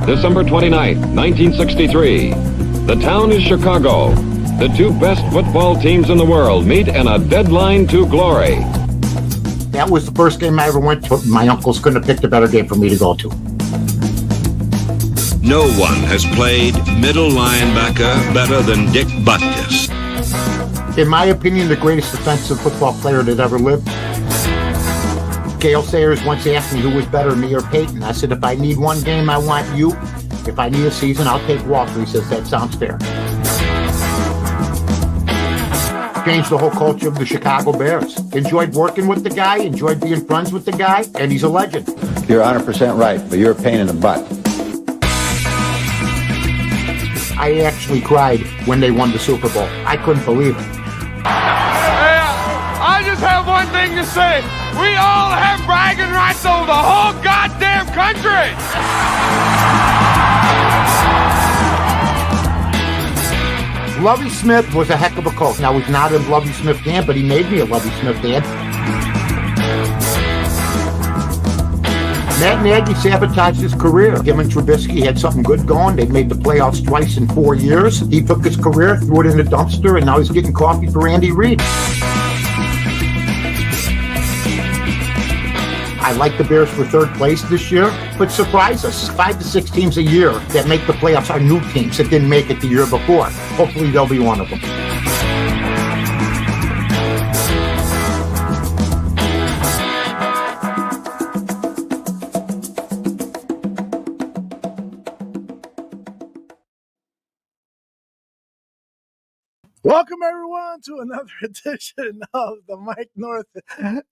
December 29th, 1963. The town is Chicago. The two best football teams in the world meet in a deadline to glory. That was the first game I ever went to. My uncles couldn't have picked a better game for me to go to. No one has played middle linebacker better than Dick Butkus. In my opinion, the greatest defensive football player that ever lived. Gale Sayers once asked me who was better, me or Peyton. I said, if I need one game, I want you. If I need a season, I'll take Walter. He says, that sounds fair. Changed the whole culture of the Chicago Bears. Enjoyed working with the guy, enjoyed being friends with the guy, and he's a legend. You're 100% right, but you're a pain in the butt. I actually cried when they won the Super Bowl. I couldn't believe it. Hey, I just have one thing to say. We all have bragging rights over the whole goddamn country. Lovie Smith was a heck of a coach. Now, he's not a Lovie Smith fan, but he made me a Lovie Smith fan. Matt Nagy sabotaged his career. Him and Trubisky had something good going. They made the playoffs twice in 4 years. He took his career, threw it in the dumpster, and now he's getting coffee for Andy Reid. I like the Bears for third place this year, but surprise us. 5 to 6 teams a year that make the playoffs are new teams that didn't make it the year before. Hopefully they'll be one of them. Welcome, everyone, to another edition of the Mike North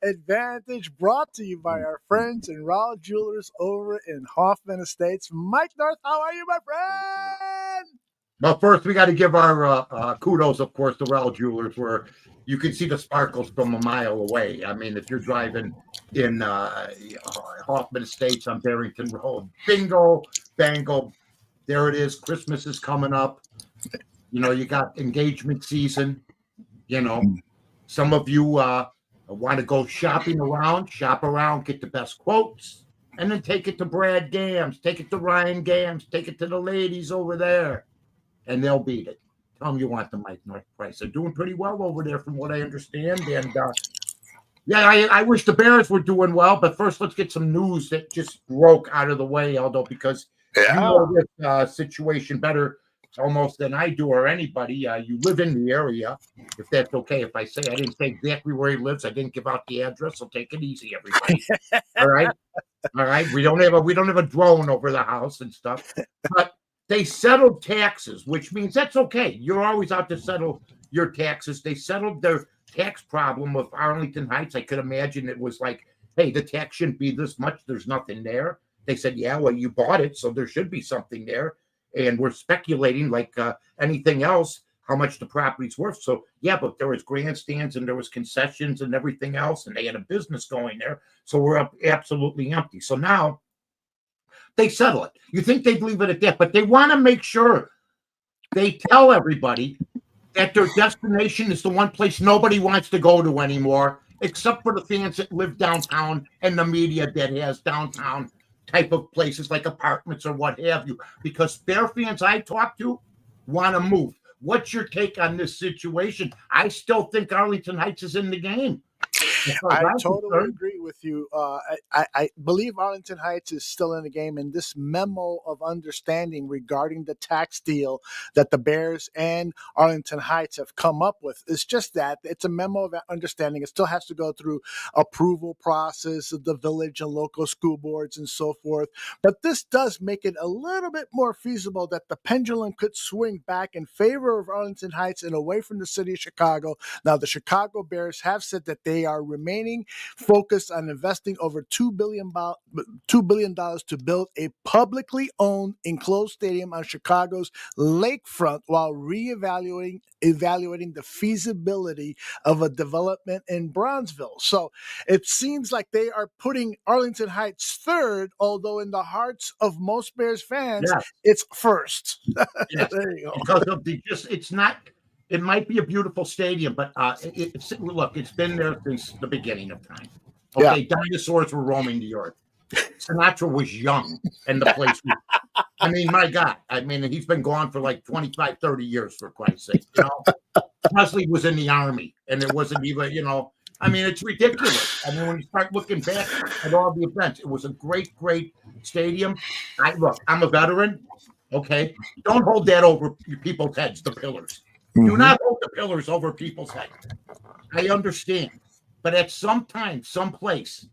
Advantage, brought to you by our friends in Rowell Jewelers over in Hoffman Estates. Mike North, how are you, my friend? Well, first, we got to give our kudos, of course, to Rowell Jewelers, where you can see the sparkles from a mile away. I mean, if you're driving in Hoffman Estates on Barrington Rd, bingo, bango, there it is. Christmas is coming up. You know, you got engagement season. You know, some of you want to go shopping around, shop around, get the best quotes, and then take it to Brad Gams, take it to Ryan Gams, take it to the ladies over there, and they'll beat it. Tell them you want the Mike North price. They're doing pretty well over there from what I understand. And, yeah, I wish the Bears were doing well, but first let's get some news that just broke out of the way, Aldo, because you know this situation better almost than I do or anybody. You live in the area, if that's okay. If I say I didn't say exactly where he lives, I didn't give out the address, so take it easy, everybody. All right. We don't have a drone over the house and stuff. But they settled taxes, which means that's okay. You're always out to settle your taxes. They settled their tax problem with Arlington Heights. I could imagine it was like, hey, the tax shouldn't be this much. There's nothing there. They said, yeah, well, you bought it, so there should be something there. And we're speculating like anything else, how much the property's worth. So, yeah, but there was grandstands and there was concessions and everything else, and they had a business going there. So we're up absolutely empty. So now they settle it. You think they'd leave it at that, but they want to make sure they tell everybody that their destination is the one place nobody wants to go to anymore, except for the fans that live downtown and the media that has downtown type of places like apartments or what have you, because Bear fans I talk to want to move. What's your take on this situation? I still think Arlington Heights is in the game. I totally agree with you. I believe Arlington Heights is still in the game, and this memo of understanding regarding the tax deal that the Bears and Arlington Heights have come up with is just that. It's a memo of understanding. It still has to go through approval process of the village and local school boards and so forth. But this does make it a little bit more feasible that the pendulum could swing back in favor of Arlington Heights and away from the city of Chicago. Now, the Chicago Bears have said that they are remaining focused on investing over $2 billion to build a publicly owned enclosed stadium on Chicago's lakefront while evaluating the feasibility of a development in Bronzeville. So it seems like they are putting Arlington Heights third, although in the hearts of most Bears fans, it's first. Yes. There you go. Because of it's not. It might be a beautiful stadium, but look, it's been there since the beginning of time. Okay, dinosaurs were roaming the earth. Sinatra was young, and the place was, I mean, my God. I mean, he's been gone for like 25, 30 years, for Christ's sake. You know, Presley was in the Army, and it wasn't even, you know, I mean, it's ridiculous. I mean, when you start looking back at all the events, it was a great, great stadium. Look, I'm a veteran. Okay. Don't hold that over people's heads, the pillars. Do not hold the pillars over people's heads. I understand. But at some time, someplace,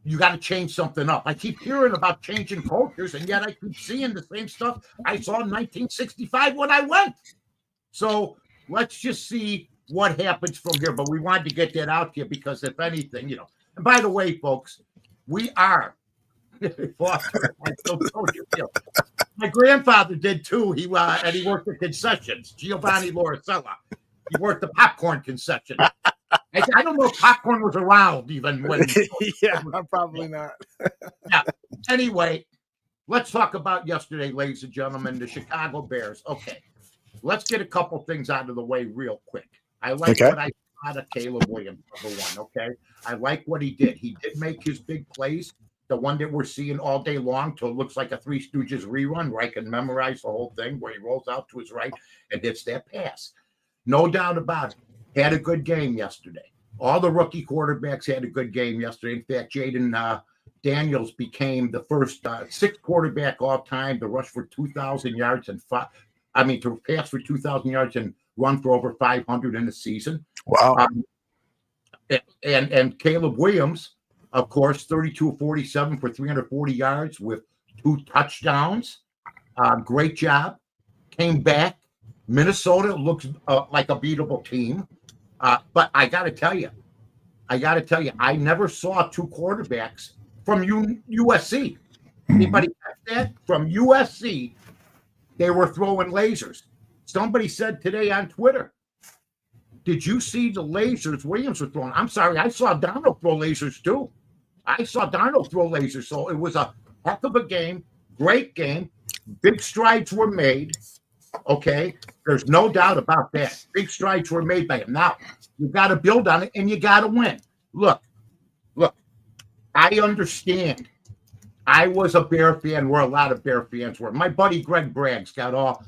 you got to change something up. I keep hearing about changing cultures, and yet I keep seeing the same stuff I saw in 1965 when I went. So let's just see what happens from here. But we wanted to get that out to you because, if anything, you know. And by the way, folks, we are. I still told you, my grandfather did too. He and he worked the concessions. Giovanni Loricella. He worked the popcorn concession. I don't know if popcorn was around even when. Yeah, probably not. Yeah. Anyway, let's talk about yesterday, ladies and gentlemen, the Chicago Bears. Okay, let's get a couple things out of the way real quick. I like what I saw out of Caleb Williams, number one. Okay, I like what he did. He did make his big plays. The one that we're seeing all day long till it looks like a Three Stooges rerun where I can memorize the whole thing, where he rolls out to his right and hits that pass. No doubt about it. Had a good game yesterday. All the rookie quarterbacks had a good game yesterday. In fact, Jaden Daniels became the first sixth quarterback all time to rush for 2,000 yards to pass for 2,000 yards and run for over 500 in the season. Wow. And Caleb Williams, of course, 32-47 for 340 yards with 2 touchdowns. Great job. Came back. Minnesota looks like a beatable team. But I got to tell you, I never saw 2 quarterbacks from USC. Anybody catch that? From USC, they were throwing lasers. Somebody said today on Twitter, did you see the lasers Williams was throwing? I'm sorry, I saw Darnold throw lasers too. So it was a heck of a game, great game. Big strides were made. Okay, there's no doubt about that. Big strides were made by him. Now, you got to build on it, and you got to win. Look, I understand. I was a Bear fan where a lot of Bear fans were. My buddy Greg Braggs got all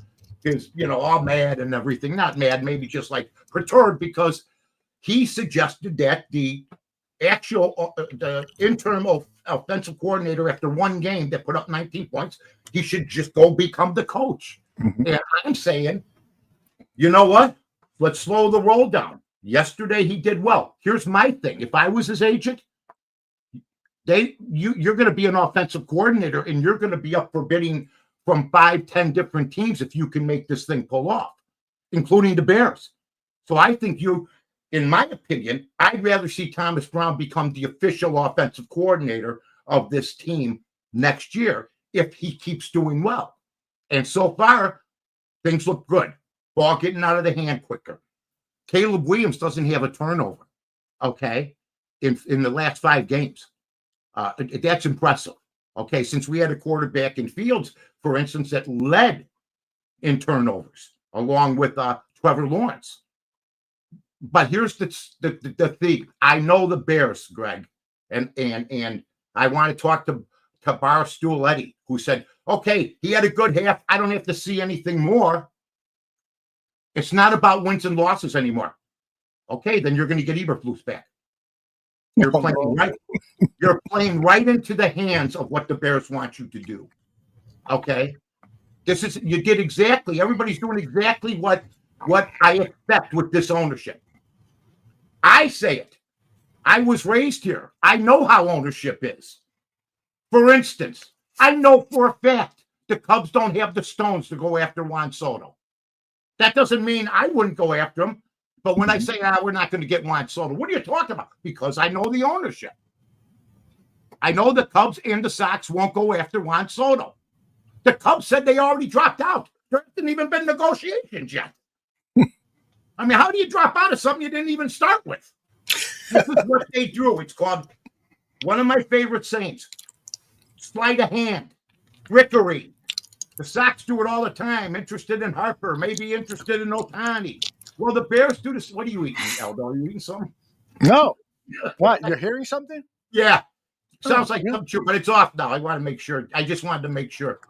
mad and everything. Not mad, maybe just like perturbed because he suggested that the interim offensive coordinator after one game that put up 19 points, he should just go become the coach. And I'm saying, you know what? Let's slow the roll down. Yesterday he did well. Here's my thing. If I was his agent, you're going to be an offensive coordinator and you're going to be up for bidding from 5-10 different teams if you can make this thing pull off, including the Bears. So I think in my opinion, I'd rather see Thomas Brown become the official offensive coordinator of this team next year if he keeps doing well. And so far, things look good. Ball getting out of the hand quicker. Caleb Williams doesn't have a turnover, okay, in the last 5 games. That's impressive, okay, since we had a quarterback in Fields, for instance, that led in turnovers, along with Trevor Lawrence. But here's the thing. I know the Bears, Greg, and I want to talk to Barstool Eddie, who said, okay, he had a good half. I don't have to see anything more. It's not about wins and losses anymore. Okay, then you're going to get Eberflus back. You're playing right into the hands of what the Bears want you to do. Okay, everybody's doing exactly what I expect with this ownership. I say it. I was raised here. I know how ownership is. For instance, I know for a fact the Cubs don't have the stones to go after Juan Soto. That doesn't mean I wouldn't go after him. But when I say, we're not going to get Juan Soto, what are you talking about? Because I know the ownership. I know the Cubs and the Sox won't go after Juan Soto. The Cubs said they already dropped out. There hasn't even been negotiations yet. I mean, how do you drop out of something you didn't even start with? This is what they do. It's called, one of my favorite sayings, sleight of hand, trickery. The Sox do it all the time. Interested in Harper, maybe interested in Ohtani. Well, the Bears do this. What are you eating, Aldo? Are you eating something? No. What? You're hearing something? Yeah. Sounds like some true, but it's off now. I want to make sure. I just wanted to make sure.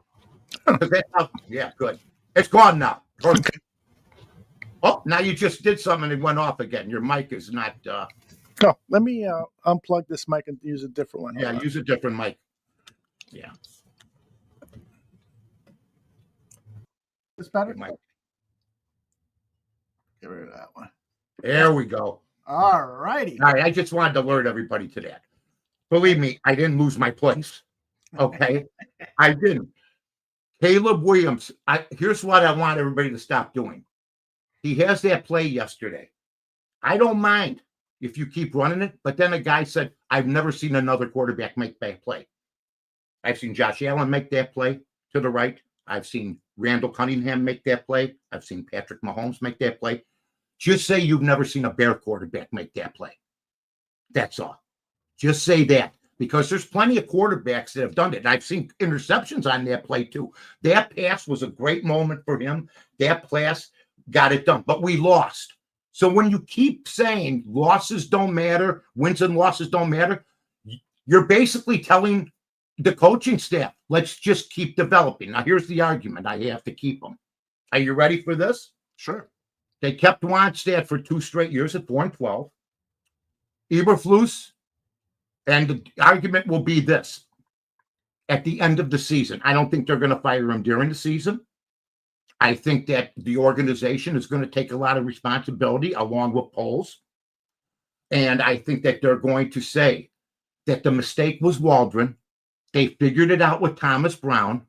Yeah, good. It's gone now. Perfect. Oh, now you just did something and it went off again. Your mic is not. No, let me unplug this mic and use a different one. Yeah, use a different mic. Yeah. It's better. Mic. Get rid of that one. There we go. All righty. All right. I just wanted to alert everybody to that. Believe me, I didn't lose my place. Okay. I didn't. Caleb Williams, here's what I want everybody to stop doing. He has that play yesterday. I don't mind if you keep running it, but then a guy said, I've never seen another quarterback make that play. I've seen Josh Allen make that play to the right. I've seen Randall Cunningham make that play. I've seen Patrick Mahomes make that play. Just say you've never seen a Bear quarterback make that play. That's all. Just say that, because there's plenty of quarterbacks that have done it. And I've seen interceptions on that play too. That pass was a great moment for him. That pass got it done, but we lost. So when you keep saying losses don't matter, wins and losses don't matter, you're basically telling the coaching staff, let's just keep developing. Now, here's the argument. I have to keep them. Are you ready for this? Sure. They kept Wannstedt for 2 straight years at 4-12. Eberflus, and the argument will be this. At the end of the season, I don't think they're going to fire him during the season. I think that the organization is going to take a lot of responsibility along with polls. And I think that they're going to say that the mistake was Waldron. They figured it out with Thomas Brown.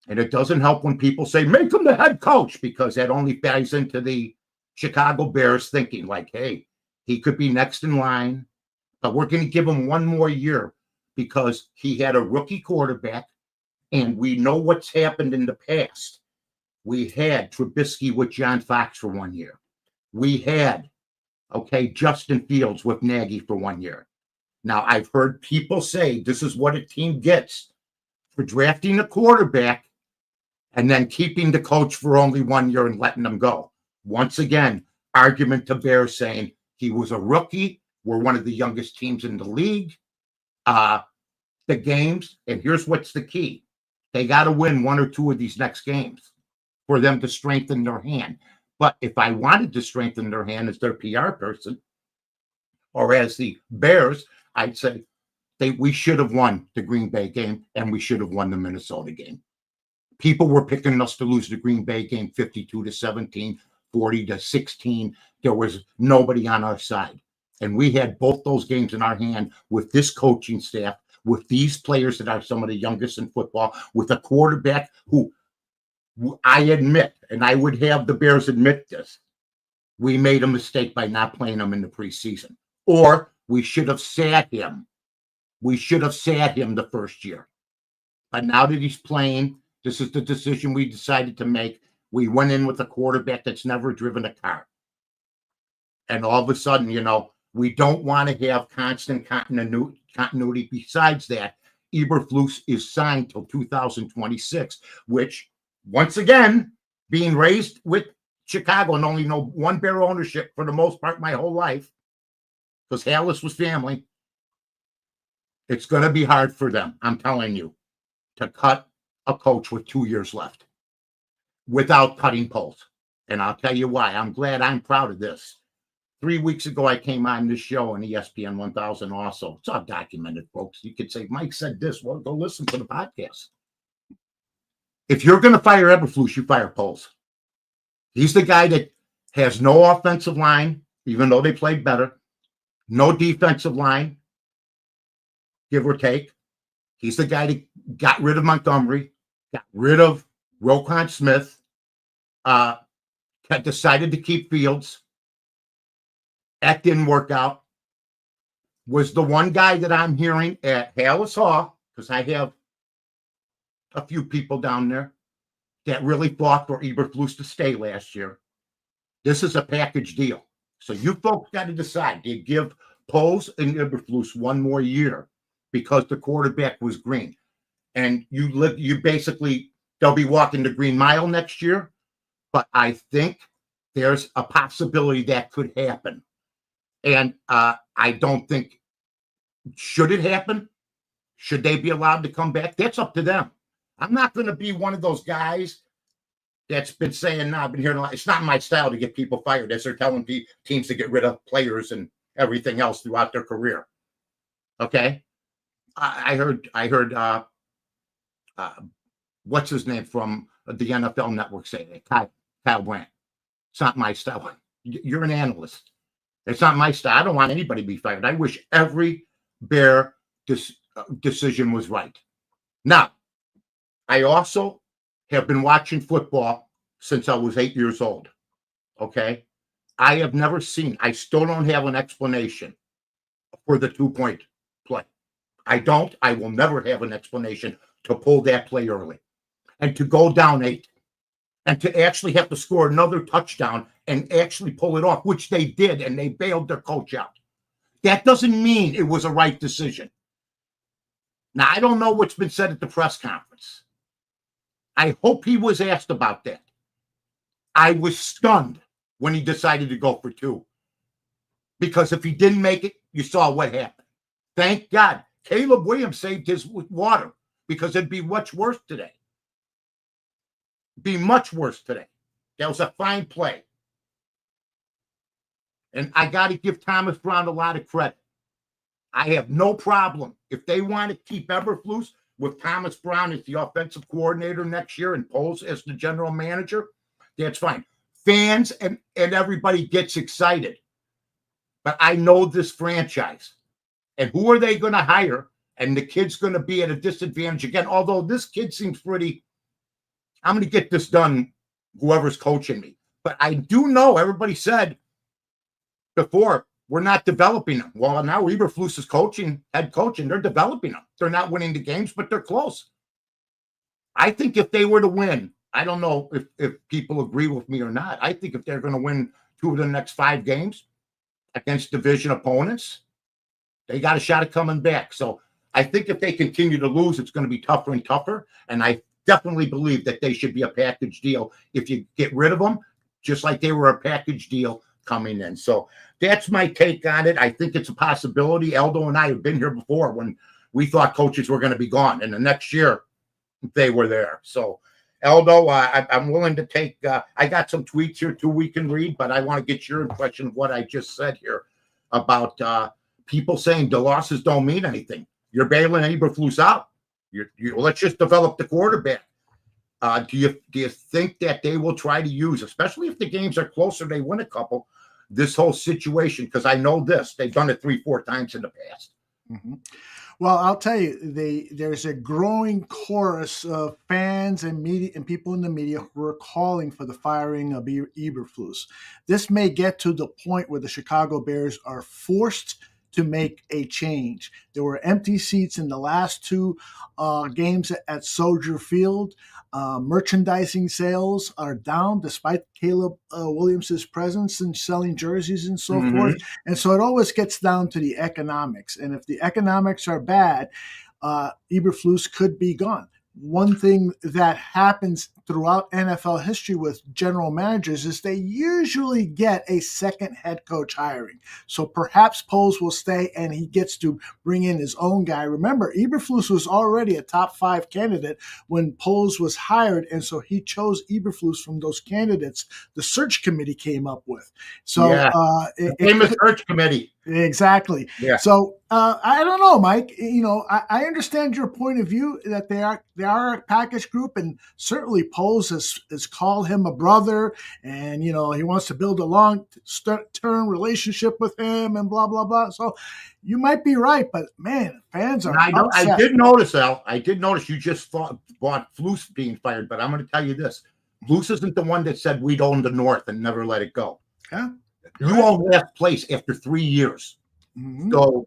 And it doesn't help when people say, make him the head coach, because that only ties into the Chicago Bears thinking like, hey, he could be next in line, but we're going to give him 1 more year because he had a rookie quarterback. And we know what's happened in the past. We had Trubisky with John Fox for 1 year. We had, Justin Fields with Nagy for 1 year. Now, I've heard people say this is what a team gets for drafting a quarterback and then keeping the coach for only 1 year and letting them go. Once again, argument to Bears saying he was a rookie. We're one of the youngest teams in the league. The games, and here's what's the key. They got to win 1 or 2 of these next games for them to strengthen their hand. But if I wanted to strengthen their hand as their PR person or as the Bears, I'd say we should have won the Green Bay game and we should have won the Minnesota game. People were picking us to lose the Green Bay game 52-17, 40-16. There was nobody on our side. And we had both those games in our hand with this coaching staff, with these players that are some of the youngest in football, with a quarterback who I admit, and I would have the Bears admit this, we made a mistake by not playing him in the preseason. Or we should have sat him. We should have sat him the first year. But now that he's playing, this is the decision we decided to make. We went in with a quarterback that's never driven a car. And all of a sudden, we don't want to have constant continuity. Besides that, Eberflus is signed till 2026, which, once again, being raised with Chicago and only know 1 Bear ownership for the most part my whole life, because Hallis was family, it's going to be hard for them, I'm telling you, to cut a coach with 2 years left without cutting polls. And I'll tell you why. I'm proud of this. 3 weeks ago, I came on this show on ESPN 1000 also. It's all documented, folks. You could say, Mike said this. Well, go listen to the podcast. If you're going to fire Eberflus, you fire Poles. He's the guy that has no offensive line, even though they played better. No defensive line, give or take. He's the guy that got rid of Montgomery, got rid of Roquan Smith, decided to keep Fields. That didn't work out. Was the one guy that I'm hearing at Hallis Hall, because I have a few people down there that really fought for Eberflus to stay last year. This is a package deal. So you folks got to decide. Do you give Poles and Eberflus 1 more year because the quarterback was green? And you basically, they'll be walking the Green Mile next year. But I think there's a possibility that could happen. And I don't think, should it happen? Should they be allowed to come back? That's up to them. I'm not going to be one of those guys that's been saying, no, I've been hearing a lot. It's not my style to get people fired as they're telling teams to get rid of players and everything else throughout their career. Okay. I heard what's his name from the NFL Network say that, Kyle Brandt. It's not my style. You're an analyst. It's not my style. I don't want anybody to be fired. I wish every Bear decision was right. Now, I also have been watching football since I was 8 years old. Okay. I have never seen, I still don't have an explanation for the 2-point play. I will never have an explanation to pull that play early and to go down 8 and to actually have to score another touchdown and actually pull it off, which they did, and they bailed their coach out. That doesn't mean it was a right decision. Now, I don't know what's been said at the press conference. I hope he was asked about that. I was stunned when he decided to go for 2. Because if he didn't make it, you saw what happened. Thank God. Caleb Williams saved his water because it'd be much worse today. Be much worse today. That was a fine play. And I got to give Thomas Brown a lot of credit. I have no problem. If they want to keep Eberflus with Thomas Brown as the offensive coordinator next year and Poles as the general manager, that's fine. Fans and everybody gets excited. But I know this franchise. And who are they going to hire? And the kid's going to be at a disadvantage again. Although this kid seems pretty, I'm going to get this done, whoever's coaching me. But I do know, everybody said before, we're not developing them. Well, now Eberflus is head coaching. They're developing them. They're not winning the games, but they're close. I think if they were to win, I don't know if people agree with me or not. I think if they're going to win 2 of the next 5 games against division opponents, they got a shot at coming back. So I think if they continue to lose, it's going to be tougher and tougher. And I definitely believe that they should be a package deal if you get rid of them, just like they were a package deal coming in. So that's my take on it. I think it's a possibility. Aldo and I have been here before when we thought coaches were going to be gone, and the next year they were there. So Aldo, I'm willing to take, I got some tweets here too we can read, but I want to get your impression of what I just said here about people saying the losses don't mean anything. You're bailing Eberflus out. Let's just develop the quarterback. Do you think that they will try to use, especially if the games are closer, they win a couple, this whole situation? Because I know they've done it 3-4 times in the past. Mm-hmm. Well, I'll tell you, there's a growing chorus of fans and media and people in the media who are calling for the firing of Eberflus. This may get to the point where the Chicago Bears are forced to make a change. There were empty seats in the last 2 games at Soldier Field. Merchandising sales are down despite Caleb Williams' presence in selling jerseys and so forth. And so it always gets down to the economics. And if the economics are bad, Eberflus could be gone. One thing that happens throughout NFL history with general managers is they usually get a second head coach hiring. So perhaps Poles will stay and he gets to bring in his own guy. Remember, Eberflus was already a top 5 candidate when Poles was hired, and so he chose Eberflus from those candidates the search committee came up with. So famous search committee. Exactly. Yeah. So I don't know, Mike. I understand your point of view that they are a package group, and certainly Poles has called him a brother, and he wants to build a long-term relationship with him, and blah blah blah. So you might be right, but man, fans are upset. I did notice, Al. I did notice you just bought Flus being fired, but I'm going to tell you this: Flus isn't the one that said we'd own the North and never let it go. Yeah. You own last place after 3 years. Mm-hmm. So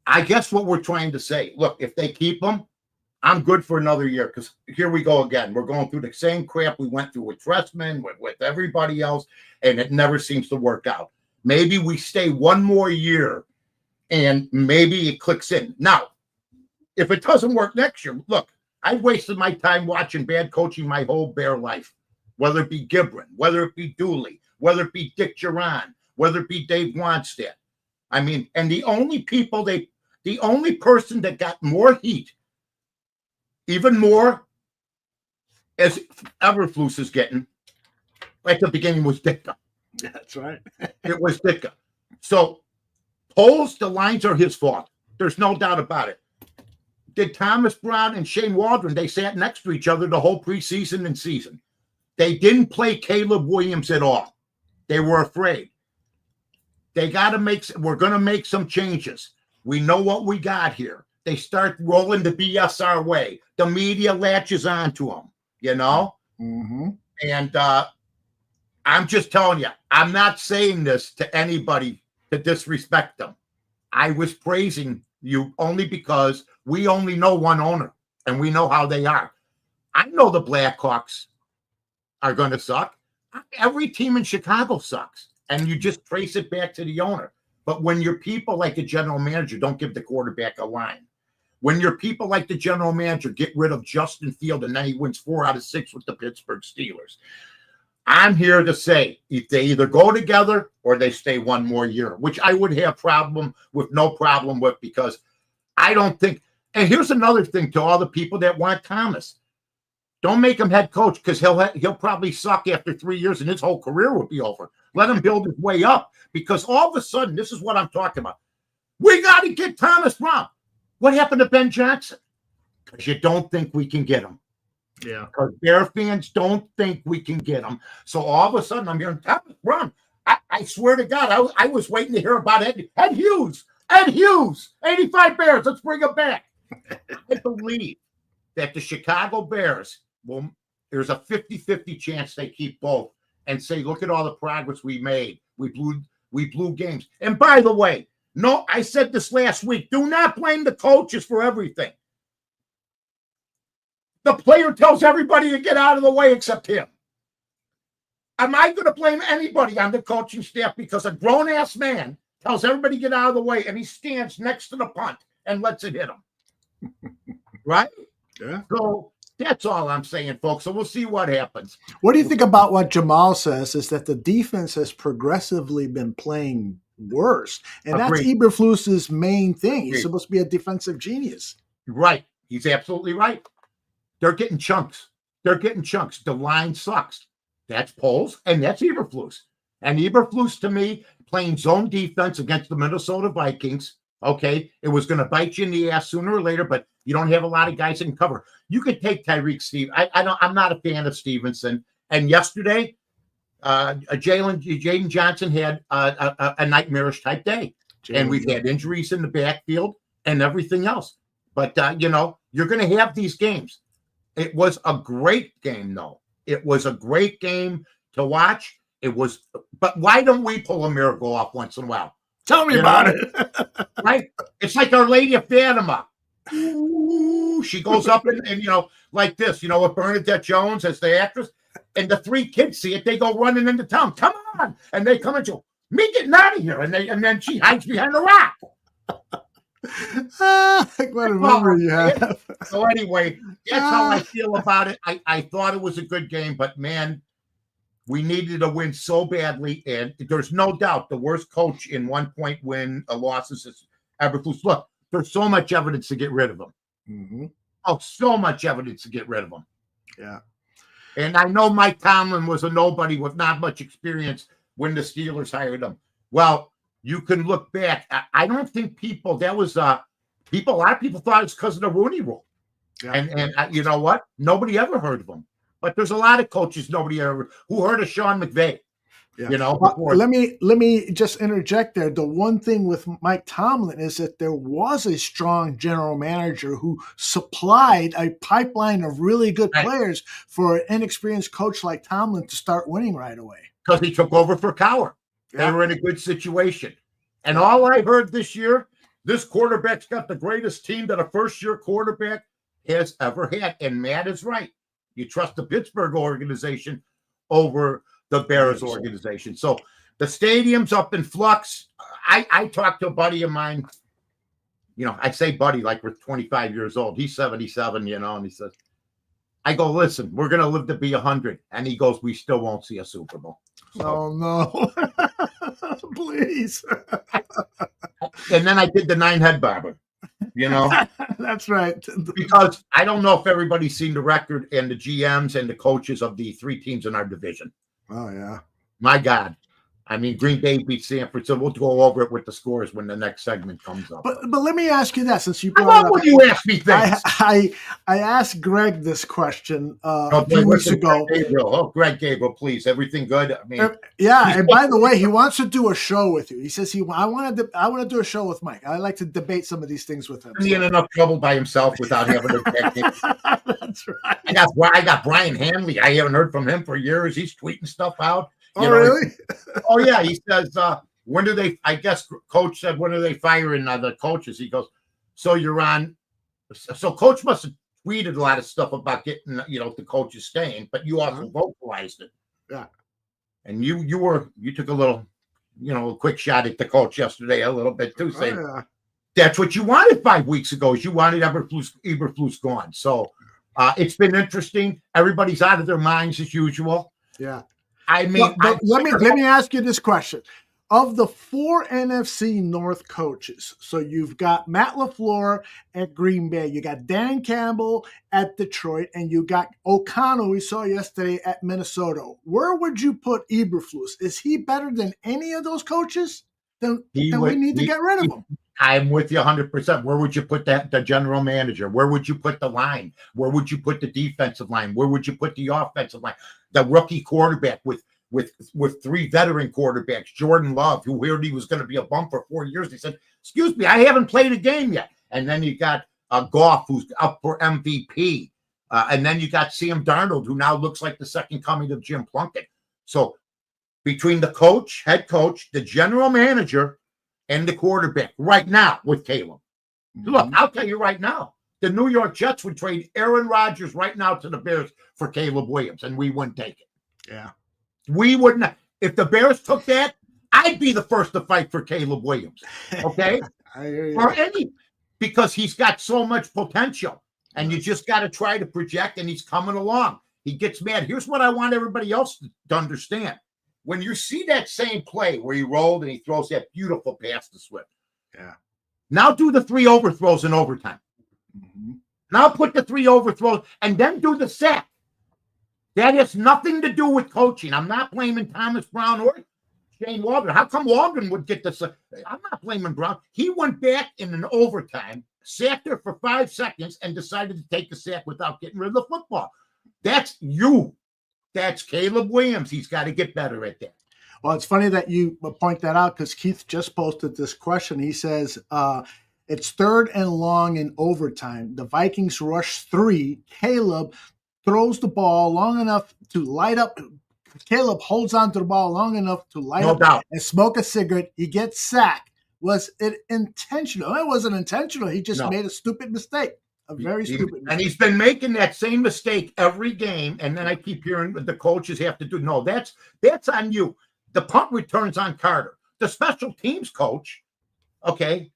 I guess what we're trying to say, look, if they keep him, I'm good for another year, because here we go again. We're going through the same crap we went through with Trestman, with everybody else, and it never seems to work out. Maybe we stay one more year and maybe it clicks in. Now, if it doesn't work next year, look, I've wasted my time watching bad coaching my whole Bear life, whether it be Gibran, whether it be Dooley, whether it be Dick Duran, whether it be Dave Wanstead. I mean, and the only people they The only person that got more heat, even more as Eberflus is getting, at the beginning was Ditka. That's right. It was Ditka. So, Poles, the lines are his fault. There's no doubt about it. Did Thomas Brown and Shane Waldron, they sat next to each other the whole preseason and season. They didn't play Caleb Williams at all. They were afraid. We're going to make some changes. We know what we got here. They start rolling the BS our way. The media latches onto them, you know? Mm-hmm. And I'm just telling you, I'm not saying this to anybody to disrespect them. I was praising you only because we only know one owner, and we know how they are. I know the Blackhawks are going to suck. Every team in Chicago sucks, and you just trace it back to the owner. But when your people like the general manager don't give the quarterback a line, when your people like the general manager get rid of Justin Field and then he wins 4 out of 6 with the Pittsburgh Steelers, I'm here to say if they either go together or they stay one more year, which I would have no problem with, because I don't think. And here's another thing to all the people that want Thomas: don't make him head coach, because he'll probably suck after 3 years and his whole career will be over. Let him build his way up, because all of a sudden, this is what I'm talking about. We got to get Thomas Brown. What happened to Ben Johnson? Because you don't think we can get him. Yeah. Because Bear fans don't think we can get him. So all of a sudden, I'm hearing Thomas Brown. I swear to God, I was waiting to hear about Ed Hughes. Ed Hughes, 85 Bears. Let's bring him back. I believe that the Chicago Bears there's a 50-50 chance they keep both and say, look at all the progress we made. We blew games. And by the way, no, I said this last week, do not blame the coaches for everything. The player tells everybody to get out of the way except him. Am I going to blame anybody on the coaching staff because a grown-ass man tells everybody to get out of the way and he stands next to the punt and lets it hit him? Right? Yeah. So that's all I'm saying, folks. So we'll see what happens. What do you think about what Jamal says, is that the defense has progressively been playing worse? And that's Eberflus's main thing. He's supposed to be a defensive genius. Right. He's absolutely right. They're getting chunks. The line sucks. That's Poles, and that's Eberflus. And Eberflus, to me, playing zone defense against the Minnesota Vikings, okay, it was going to bite you in the ass sooner or later, but you don't have a lot of guys in cover. You could take Tyreek Steve. I'm not a fan of Stevenson. And yesterday, Jaden Johnson had a nightmarish type day. And we've had injuries in the backfield and everything else. But, you're going to have these games. It was a great game, though. It was a great game to watch. But why don't we pull a miracle off once in a while? Tell me about it. Right? It's like Our Lady of Fatima. Ooh, she goes up and like this, with Bernadette Jones as the actress, and the 3 kids see it. They go running into town. Come on. And they come into me getting out of here. And then she hides behind a rock. What a memory you have. So anyway, that's how I feel about it. I thought it was a good game, but man, we needed a win so badly. And there's no doubt the worst coach in 1-point win losses is Eberflus. Look, there's so much evidence to get rid of him. Mm-hmm. Oh, so much evidence to get rid of him. Yeah. And I know Mike Tomlin was a nobody with not much experience when the Steelers hired him. Well, you can look back. I don't think a lot of people thought it's because of the Rooney Rule. Yeah. And you know what? Nobody ever heard of him. But there's a lot of coaches who heard of Sean McVay. Yeah. Let me just interject there. The one thing with Mike Tomlin is that there was a strong general manager who supplied a pipeline of really good players for an inexperienced coach like Tomlin to start winning right away. Because he took over for Cowher. They were in a good situation. And all I heard this year, this quarterback's got the greatest team that a first-year quarterback has ever had. And Matt is right. You trust the Pittsburgh organization over the Bears organization. So the stadium's up in flux. I talked to a buddy of mine. I say buddy like we're 25 years old. He's 77, and he says, I go, listen, we're going to live to be 100. And he goes, we still won't see a Super Bowl. So, oh, no. Please. And then I did the 9-head barber. You know, That's right. because I don't know if everybody's seen the record and the GMs and the coaches of the 3 teams in our division. Oh yeah. My God. I mean, Green Bay beat Sanford, so we'll go over it with the scores when the next segment comes up. But let me ask you that, since you I brought love it up. when you ask me things. I asked Greg this question a few weeks ago. Greg Gabriel, please. Everything good? I mean, yeah. And by the way, he wants to do a show with you. He says I want to do a show with Mike. I like to debate some of these things with him. He's in enough trouble by himself without having to. That's right. I got Brian Hanley. I haven't heard from him for years. He's tweeting stuff out. Really? Oh yeah. He says, when do they? I guess Coach said, when are they firing the coaches? He goes, so you're on. So Coach must have tweeted a lot of stuff about getting, the coaches staying, but you also vocalized it. Yeah. And you took a little, a quick shot at the coach yesterday, a little bit too, saying that's what you wanted 5 weeks ago. Is you wanted Eberflus gone. So it's been interesting. Everybody's out of their minds as usual. Yeah. I mean, but let me ask you this question. Of the 4 NFC North coaches, so you've got Matt LaFleur at Green Bay, you got Dan Campbell at Detroit, and you got O'Connell, we saw yesterday, at Minnesota. Where would you put Eberflus? Is he better than any of those coaches? Then we need to get rid of him. I'm with you 100%. Where would you put the general manager? Where would you put the line? Where would you put the defensive line? Where would you put the offensive line? The rookie quarterback with 3 veteran quarterbacks, Jordan Love, who heard he was going to be a bum for 4 years. He said, excuse me, I haven't played a game yet. And then you got Goff, who's up for MVP. And then you got Sam Darnold, who now looks like the second coming of Jim Plunkett. So between the coach, head coach, the general manager, and the quarterback right now with Caleb. Look, I'll tell you right now, the New York Jets would trade Aaron Rodgers right now to the Bears for Caleb Williams, and we wouldn't take it. Yeah. We wouldn't. If the Bears took that, I'd be the first to fight for Caleb Williams. Okay? I hear you. Or because he's got so much potential, and you just got to try to project, and he's coming along. He gets mad. Here's what I want everybody else to understand. When you see that same play where he rolled and he throws that beautiful pass to Swift. Yeah. Now do the 3 overthrows in overtime. Now put the 3 overthrows and then do the sack. That has nothing to do with coaching. I'm not blaming Thomas Brown or Shane Waldron. How come Waldron would get this? I'm not blaming Brown. He went back in an overtime, sacked her for 5 seconds, and decided to take the sack without getting rid of the football. That's you. That's Caleb Williams. He's got to get better at that. Well, it's funny that you point that out because Keith just posted this question. He says, it's 3rd and long in overtime. The Vikings rush 3. Caleb throws the ball long enough to light up. Caleb holds on to the ball long enough to light up and smoke a cigarette. He gets sacked. Was it intentional? It wasn't intentional. He just made a stupid mistake. A very stupid mistake. And he's been making that same mistake every game. And then I keep hearing the coaches have to do. No, that's on you. The punt return's on Carter. The special teams coach, okay.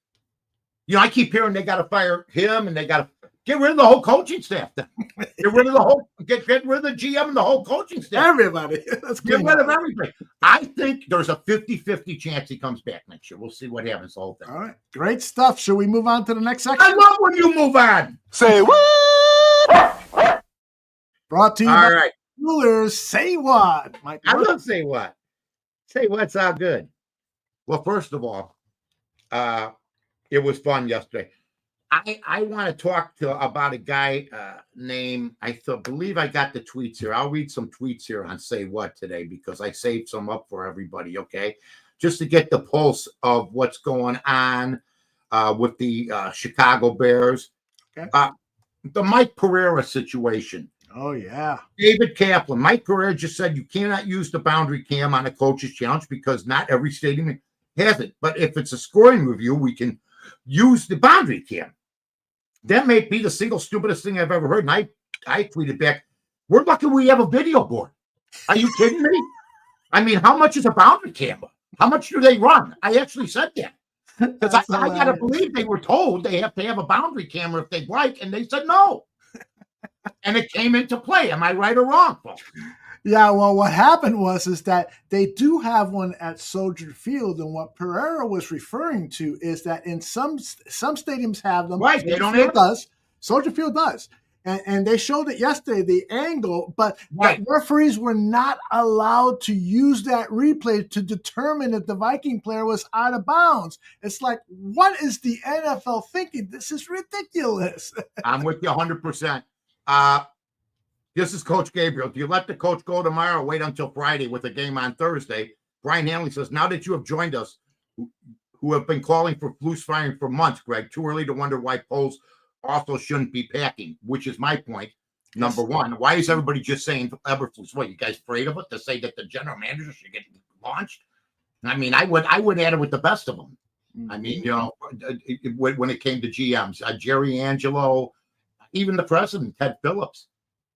I keep hearing they got to fire him and they got to get rid of the whole coaching staff. Get rid of the GM and the whole coaching staff. Everybody. Let's get rid of everything. I think there's a 50-50 chance he comes back next year. We'll see what happens the whole thing. All right. Great stuff. Should we move on to the next section? I love when you move on. Say what? Brought to you by Jewelers. Say what? Mike, I love say what. Say what's all good. Well, first of all, it was fun yesterday. I want to talk about a guy named, believe I got the tweets here. I'll read some tweets here on Say What today because I saved some up for everybody, okay? Just to get the pulse of what's going on with the Chicago Bears. Okay. The Mike Pereira situation. Oh, yeah. David Kaplan. Mike Pereira just said you cannot use the boundary cam on a coach's challenge because not every stadium has it. But if it's a scoring review, we can use the boundary cam. That may be the single stupidest thing I've ever heard. And I tweeted back, we're lucky we have a video board. Are you kidding me? I mean, how much is a boundary camera? How much do they run? I actually said that. Because I got to believe they were told they have to have a boundary camera if they'd like, and they said no. And it came into play. Am I right or wrong, folks? Yeah, well, what happened is that they do have one at Soldier Field, and what Pereira was referring to is that in some stadiums have them. Right, they don't have does. Soldier Field does, and they showed it yesterday, the angle, but Right. the referees were not allowed to use that replay to determine if the Viking player was out of bounds. It's like, what is the NFL thinking? This is ridiculous. I'm with you 100%. This is Coach Gabriel. Do you let the coach go tomorrow or wait until Friday with a game on Thursday? Brian Hanley says, now that you have joined us, who have been calling for loose firing for months, Greg, too early to wonder why polls also shouldn't be packing, which is my point. Number one, why is everybody just saying Eberflus? What, you guys afraid of it to say that the general manager should get launched? I mean, I would add it with the best of them. I mean, you know, when it came to GMs, Jerry Angelo, even the president, Ted Phillips.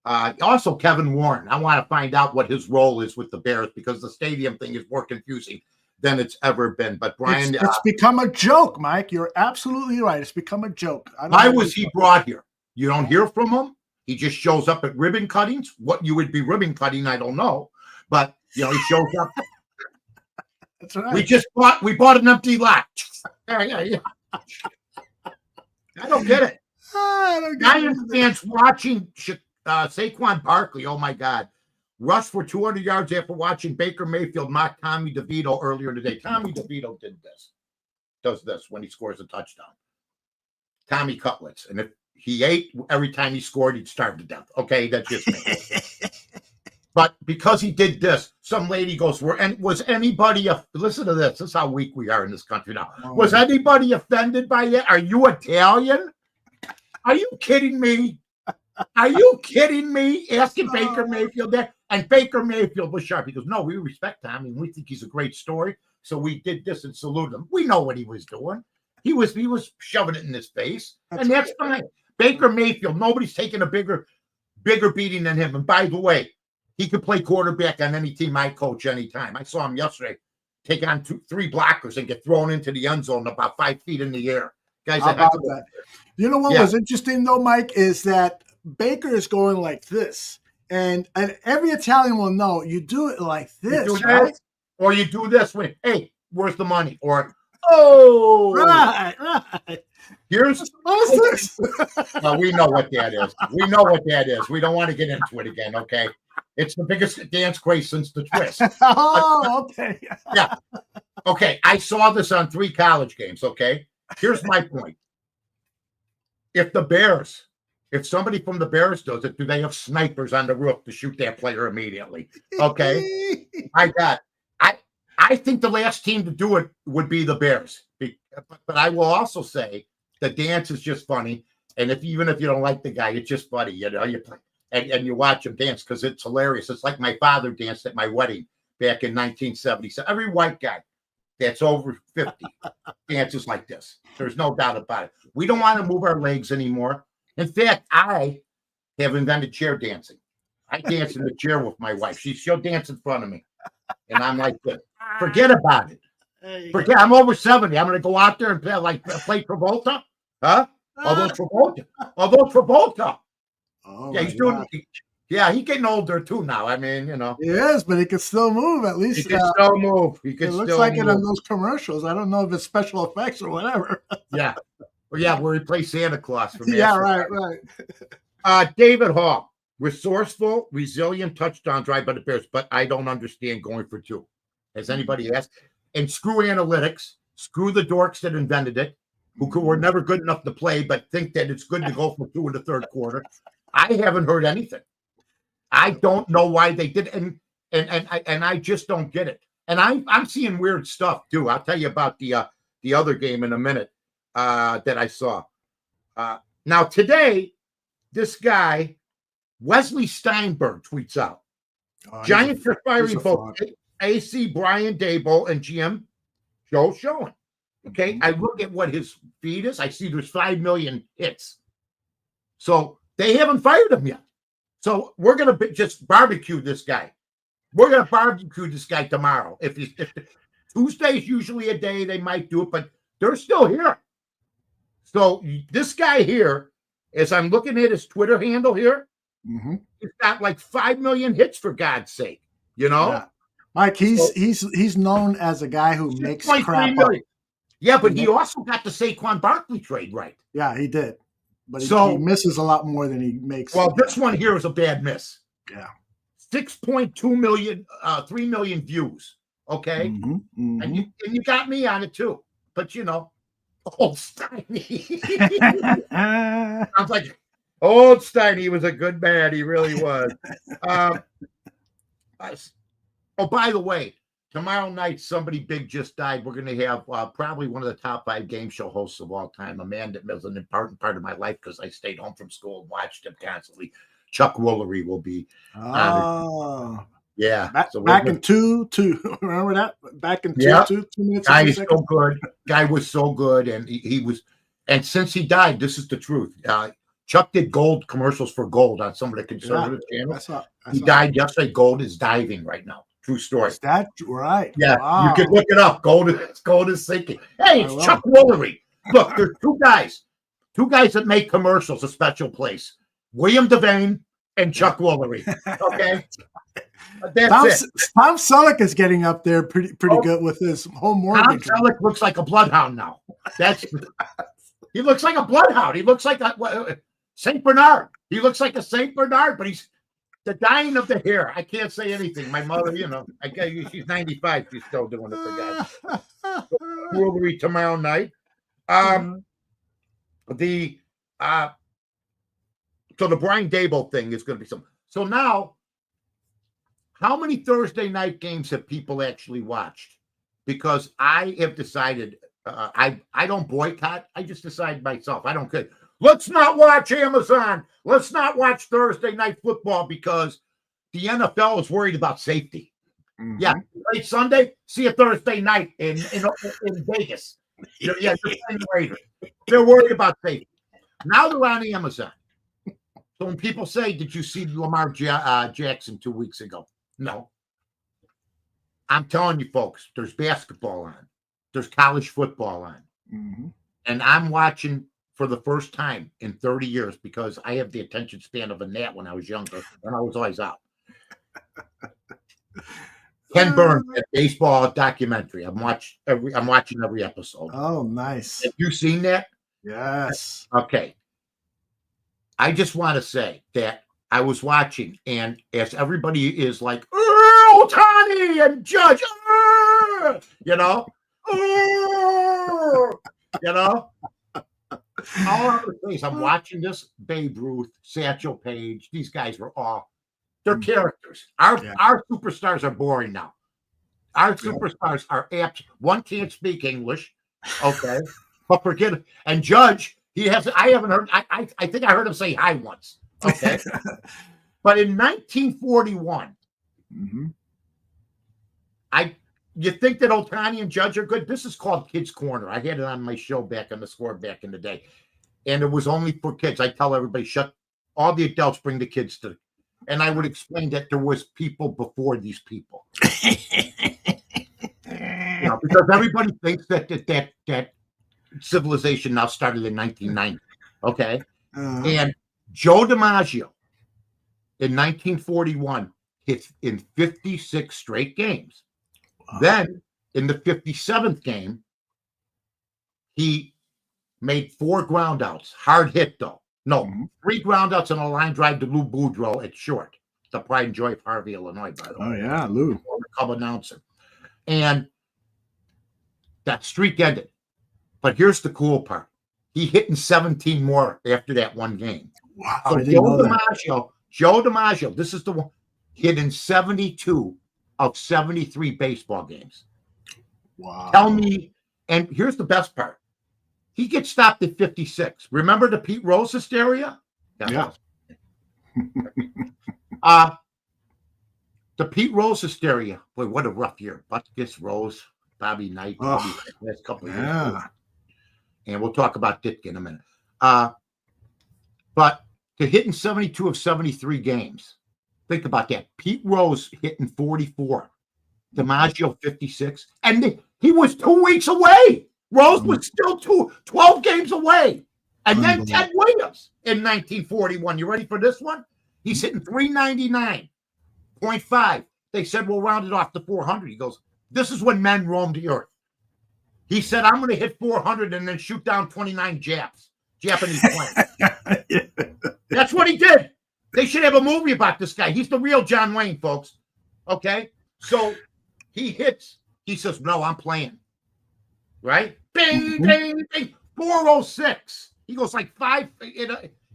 Also, Kevin Warren. I want to find out what his role is with the Bears because the stadium thing is more confusing than it's ever been. But Brian, it's become a joke, Mike. You're absolutely right. It's become a joke. Why was he brought here? You don't hear from him. He just shows up at ribbon cuttings. What you would be ribbon cutting, I don't know. But you know, he shows up. That's right. We bought an empty lot. Yeah. I don't get it. Giants fans watching Saquon Barkley, oh my God, rushed for 200 yards after watching Baker Mayfield mock Tommy DeVito earlier today. Tommy DeVito does this when he scores a touchdown. Tommy cutlets, and if he ate every time he scored, he'd starve to death. Okay, that's just me. But because he did this, some lady goes, was anybody, listen to this, this is how weak we are in this country now. Was anybody offended by it? Are you Italian? Are you kidding me? Are you kidding me? Asking Baker Mayfield that. And Baker Mayfield was sharp. He goes, no, we respect Tommy and we think he's a great story. So we did this and saluted him. We know what he was doing. He was shoving it in his face. And that's fine. Baker Mayfield, nobody's taking a bigger beating than him. And by the way, he could play quarterback on any team I coach anytime. I saw him yesterday take on 3 blockers and get thrown into the end zone about 5 feet in the air. Guys, that. You know what was interesting though, Mike, is that Baker is going like this, and every Italian will know you do it like this, right? Or you do this when, hey, where's the money? Or right. Here's this. Well, we know what that is. We know what that is. We don't want to get into it again. Okay, it's the biggest dance craze since the twist. Okay. Yeah. Okay, I saw this on 3 college games. Okay, here's my point. If somebody from the Bears does it, do they have snipers on the roof to shoot that player immediately? Okay. My God. I think the last team to do it would be the Bears. But I will also say the dance is just funny. And even if you don't like the guy, it's just funny. You know, you play and you watch him dance because it's hilarious. It's like my father danced at my wedding back in 1970. So every white guy that's over 50 dances like this. There's no doubt about it. We don't want to move our legs anymore. In fact, I have invented chair dancing. I dance in the chair with my wife. She'll dance in front of me. And I'm like, forget about it. I'm over 70. I'm going to go out there and play Travolta. Huh? Although Travolta. Oh, yeah, he's doing. He's getting older too now. I mean, you know. He is, but he can still move at least. He can still move. It looks like it on those commercials. I don't know if it's special effects or whatever. Yeah. Well, yeah, where he plays Santa Claus. From right. David Hall, resourceful, resilient touchdown drive by the Bears, but I don't understand going for 2. Has anybody asked? And screw analytics, screw the dorks that invented it, who were never good enough to play, but think that it's good to go for 2 in the third quarter. I haven't heard anything. I don't know why they did, and I just don't get it. And I'm seeing weird stuff too. I'll tell you about the other game in a minute that I saw. Now today, this guy Wesley Steinberg tweets out, Giants are firing both AC Brian Daboll and GM Joe Schoen. Okay, I look at what his feed is. I see there's 5 million hits. So they haven't fired him yet. So we're going to just barbecue this guy. We're going to barbecue this guy tomorrow. If Tuesday is usually a day they might do it, but they're still here. So this guy here, as I'm looking at his Twitter handle here, Mm-hmm. He's got like 5 million hits, for God's sake. You know, Yeah. Mike, he's known as a guy who makes 6.3 crap up. million. Yeah, but he also got the Saquon Barkley trade right. Yeah, he did. But So- he misses a lot more than he makes. Well, this one here is a bad miss. Yeah. 6.2 million, 3 million views. Okay. Mm-hmm. Mm-hmm. And you got me on it too. But you know, old Steiny. I was like, old Steiny was a good man. He really was. Oh, by the way, tomorrow night, somebody big just died. We're going to have probably one of the top 5 game show hosts of all time, a man that was an important part of my life because I stayed home from school and watched him constantly. Chuck Woolery will be. Yeah. Back in two, remember that? Back in two minutes. Guy is so good. Guy was so good, and he was. And since he died, this is the truth. Chuck did gold commercials for Gold on some of the conservative channels. He died yesterday. Gold is diving right now. True story. Is that right? Yeah, wow. You can look it up. Gold is sinking. Hey, it's Chuck Woolery. Look, there's two guys that make commercials a special place. William Devane and Chuck Woolery. Okay. That's it. Tom Selleck is getting up there pretty good with his home mortgage. Tom Selleck looks like a bloodhound now. He looks like a bloodhound. He looks like a Saint Bernard. He looks like a Saint Bernard, but he's the dying of the hair. I can't say anything. My mother, she's 95. She's still doing it for God. Woolery tomorrow night. So the Brian Daboll thing is going to be something. So now, how many Thursday night games have people actually watched? Because I have decided I don't boycott. I just decide myself. I don't care. Let's not watch Amazon. Let's not watch Thursday night football because the NFL is worried about safety. Mm-hmm. Yeah, late Sunday, see a Thursday night in Vegas. Yeah, you're playing the Raiders. They're worried about safety. Now they're on Amazon. So when people say, "Did you see Lamar Jackson 2 weeks ago?" No. I'm telling you, folks, there's basketball on. There's college football on. Mm-hmm. And I'm watching for the first time in 30 years because I have the attention span of a gnat when I was younger, and I was always out. Ken Burns, a baseball documentary. I'm watching every episode. Oh, nice. Have you seen that? Yes. Okay. I just want to say that I was watching, and as everybody is like, Ohtani and Judge, all over the place. I'm watching this. Babe Ruth, Satchel Paige. These guys were they're characters. Our superstars are boring now. Our superstars are apt. One can't speak English, okay, but forget it. And Judge, I haven't heard. I think I heard him say hi once. Okay, but in 1941, you think that Ohtani and Judge are good? This is called Kids Corner. I had it on my show back on the Score back in the day. And it was only for kids. I tell everybody, all the adults bring the kids to. And I would explain that there was people before these people. Because everybody thinks that civilization now started in 1990. Okay? And Joe DiMaggio in 1941 hit in 56 straight games. Then, in the 57th game, he made 4 groundouts. Hard hit, though. No, 3 groundouts and a line drive to Lou Boudreau at short. The pride and joy of Harvey, Illinois, by the way. Oh, yeah, Lou. Cub announcer. And that streak ended. But here's the cool part. He hit in 17 more after that one game. Wow, So Joe DiMaggio, this is the one, hit in 72 of 73 baseball games. Wow. Tell me, and here's the best part. He gets stopped at 56. Remember the Pete Rose hysteria? Yeah. The Pete Rose hysteria. Boy, what a rough year. Butkus, Rose, Bobby Knight. Last couple of years. And we'll talk about Ditka in a minute. But to hit in 72 of 73 games, think about that. Pete Rose hitting 44. DiMaggio 56. And he was 2 weeks away. Rose was still 12 games away. And then Ted Williams in 1941. You ready for this one? He's hitting 399.5. They said, we'll round it off to 400. He goes, this is when men roam the earth. He said, I'm going to hit 400 and then shoot down 29 Japanese planes. That's what he did. They should have a movie about this guy. He's the real John Wayne, folks. Okay? So he hits. He says, no, I'm playing. Right? Bing, bing, bing. 406. He goes like 5.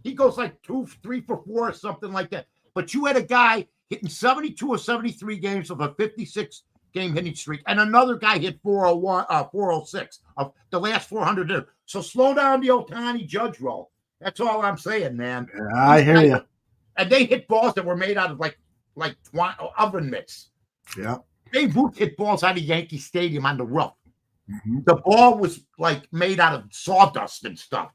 He goes like 2, 3 for 4 or something like that. But you had a guy hitting 72 or 73 games of a 56-game hitting streak, and another guy hit 406 of the last 400. So slow down the Ohtani Judge roll. That's all I'm saying, man. Yeah, I hear you. And they hit balls that were made out of like oven mitts. Yeah. They hit balls out of Yankee Stadium on the roof. Mm-hmm. The ball was like made out of sawdust and stuff,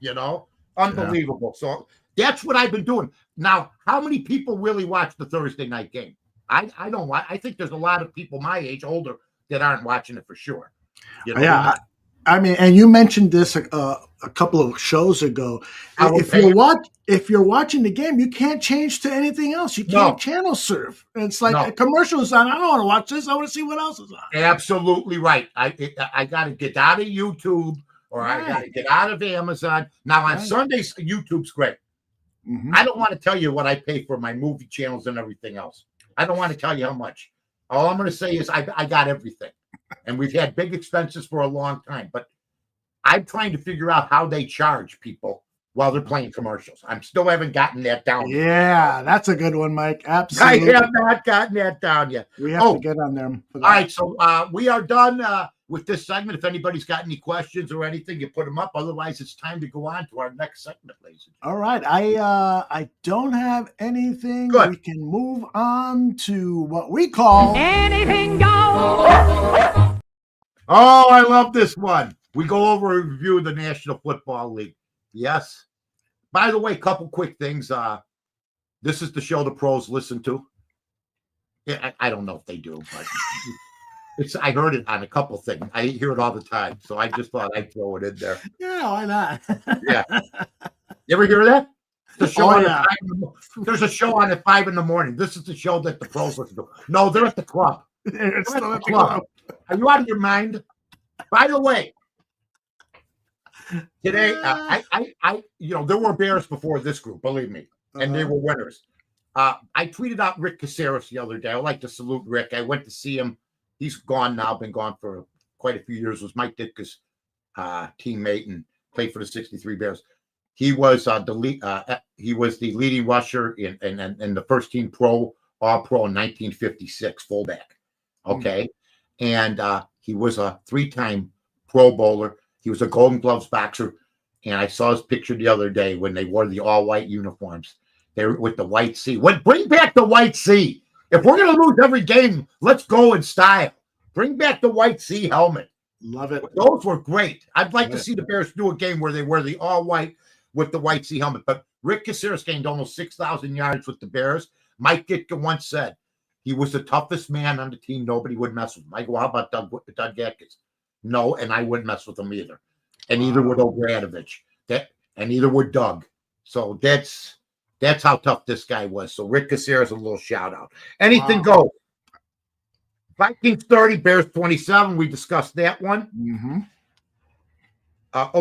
Unbelievable. Yeah. So that's what I've been doing. Now, how many people really watch the Thursday night game? I don't. I think there's a lot of people my age, older, that aren't watching it for sure. Yeah. I mean, and you mentioned this a couple of shows ago. If you're watching the game, you can't change to anything else. You can't channel surf. It's like a commercial is on. I don't want to watch this. I want to see what else is on. Absolutely right. I got to get out of YouTube, or I got to get out of Amazon. Now on Sundays, YouTube's great. Mm-hmm. I don't want to tell you what I pay for my movie channels and everything else. I don't want to tell you how much. All I'm going to say is I got everything. And we've had big expenses for a long time, but I'm trying to figure out how they charge people while they're playing commercials. I still haven't gotten that down. Yeah, that's a good one, Mike. Absolutely. I have not gotten that down yet. We have to get on them. All right, so we are done with this segment. If anybody's got any questions or anything, you put them up. Otherwise, it's time to go on to our next segment, ladies and gentlemen. All right, I don't have anything. Good. We can move on to what we call anything goes. Oh, I love this one. We go over a review of the National Football League. Yes. By the way, a couple quick things. This is the show the pros listen to. Yeah, I don't know if they do, but I heard it on a couple things. I hear it all the time, so I just thought I'd throw it in there. Yeah, why not? Yeah. You ever hear that? There's a show on at 5 a.m. This is the show that the pros listen to. No, they're at the club. They're still at the club. Are you out of your mind? By the way, today there were Bears before this group, believe me, and they were winners. I tweeted out Rick Caceres the other day. I like to salute Rick. I went to see him. He's gone now, been gone for quite a few years. Was Mike Ditka's teammate and played for the '63 Bears. He was the leading rusher in the first team All-Pro in 1956, fullback. Okay. And he was a 3-time Pro Bowler. He was a Golden Gloves boxer. And I saw his picture the other day when they wore the all-white uniforms. They were with the white C. Bring back the white C. If we're going to lose every game, let's go in style. Bring back the white C helmet. Love it. Those were great. I'd like to see the Bears do a game where they wear the all-white with the white C helmet. But Rick Caceres gained almost 6,000 yards with the Bears. Mike Ditka once said he was the toughest man on the team. Nobody would mess with him. I go, how about Doug Atkins? No, and I wouldn't mess with him either. And either would Obradovich. And either would Doug. So that's how tough this guy was. So Rick Caceres, a little shout out. Anything goes. Vikings 30, Bears 27. We discussed that one. Mm-hmm.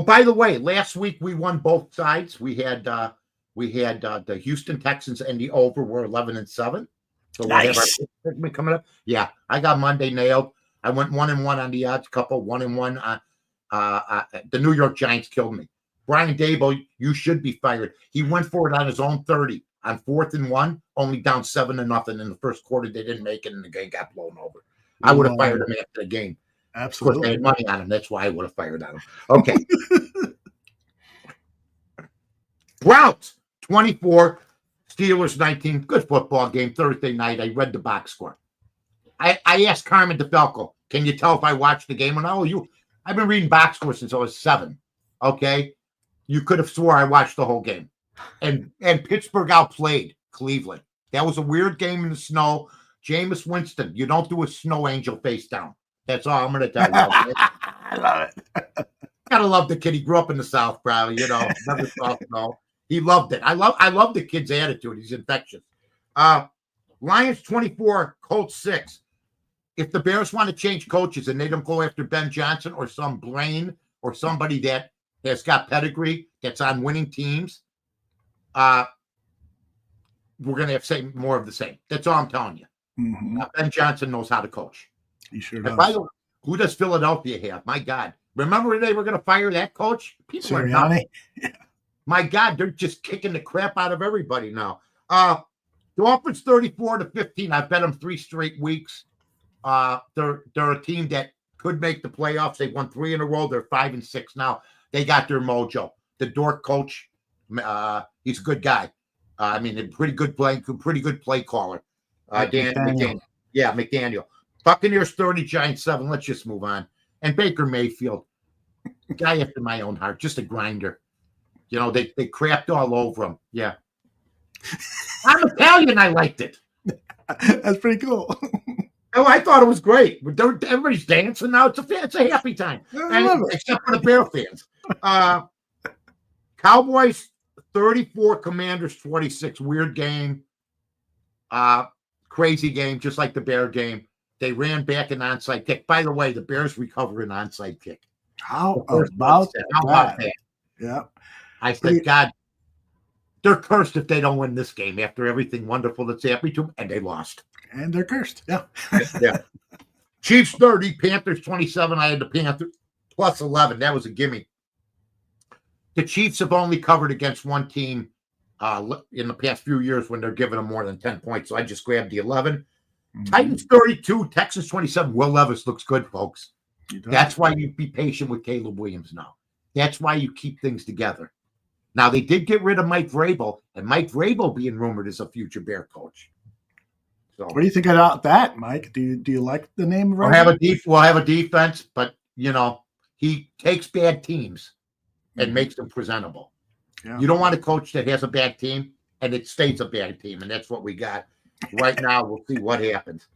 By the way, last week we won both sides. We had the Houston Texans and the over were 11-7. So we have our segment coming up. Yeah, I got Monday nailed. I went 1-1 on the odds couple, 1-1. The New York Giants killed me. Brian Daboll, you should be fired. He went for it on his own 30 on 4th and 1, only down 7-0 in the first quarter. They didn't make it, and the game got blown over. I would have fired him after the game. Absolutely. Of course, I had money on him. That's why I would have fired on him. Okay. Browns 24, Steelers 19. Good football game Thursday night. I read the box score. I asked Carmen DeFalco, can you tell if I watched the game or not? I've been reading box scores since I was 7. Okay. You could have swore I watched the whole game. And Pittsburgh outplayed Cleveland. That was a weird game in the snow. Jameis Winston, you don't do a snow angel face down. That's all I'm going to tell you. I love it. Gotta love the kid. He grew up in the South, probably. Never saw snow. He loved it. I love the kid's attitude. He's infectious. Lions 24, Colts 6. If the Bears want to change coaches and they don't go after Ben Johnson or some brain or somebody that has got pedigree that's on winning teams, we're going to have more of the same. That's all I'm telling you. Mm-hmm. Ben Johnson knows how to coach. He sure And does. by the way, who does Philadelphia have? My God. Remember they were going to fire that coach? People are nuts. My God, they're just kicking the crap out of everybody now. Dolphins 34-15. I bet them 3 straight weeks. They're a team that could make the playoffs. They won 3 in a row. They're 5-6 now. They got their mojo. The Dork coach, he's a good guy. I mean, a pretty good play caller. McDaniel. Yeah, McDaniel. Buccaneers 30, Giants 7. Let's just move on. And Baker Mayfield, guy after my own heart, just a grinder. You know, they crapped all over him. Yeah. I'm Italian. I liked it. That's pretty cool. Oh, I thought it was great. Everybody's dancing now. It's a happy time. Except for the Bear fans. Cowboys 34, Commanders 26. Weird game. Crazy game, just like the Bear game. They ran back an onside kick. By the way, the Bears recover an onside kick. How about that? Yeah. I said, God, they're cursed if they don't win this game after everything wonderful that's happened to them, and they lost. And they're cursed. Yeah. Yeah. Chiefs 30, Panthers 27. I had the Panthers plus 11. That was a gimme. The Chiefs have only covered against one team in the past few years when they're giving them more than 10 points. So I just grabbed the 11. Mm-hmm. Titans 32, Texas 27. Will Levis looks good, folks. That's why you be patient with Caleb Williams now. That's why you keep things together. Now, they did get rid of Mike Vrabel, and Mike Vrabel being rumored as a future Bear coach. So, what do you think about that, Mike? Do you like the name? We'll have a defense, but, you know, he takes bad teams and makes them presentable. Yeah. You don't want a coach that has a bad team, and it stays a bad team, and that's what we got. Right now, we'll see what happens.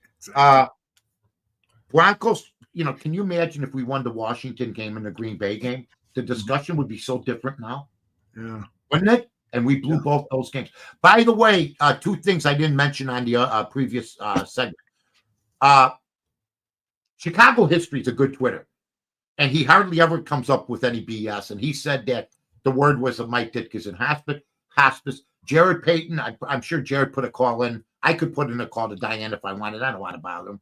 Broncos, you know, can you imagine if we won the Washington game and the Green Bay game? The discussion would be so different now. Yeah. Wouldn't it? And we blew both those games. By the way, 2 things I didn't mention on the previous segment. Chicago history is a good Twitter, and he hardly ever comes up with any BS. And he said that the word was of Mike Ditka's in hospice. Jared Payton, I'm sure Jared put a call in. I could put in a call to Diane if I wanted. I don't want to bother him.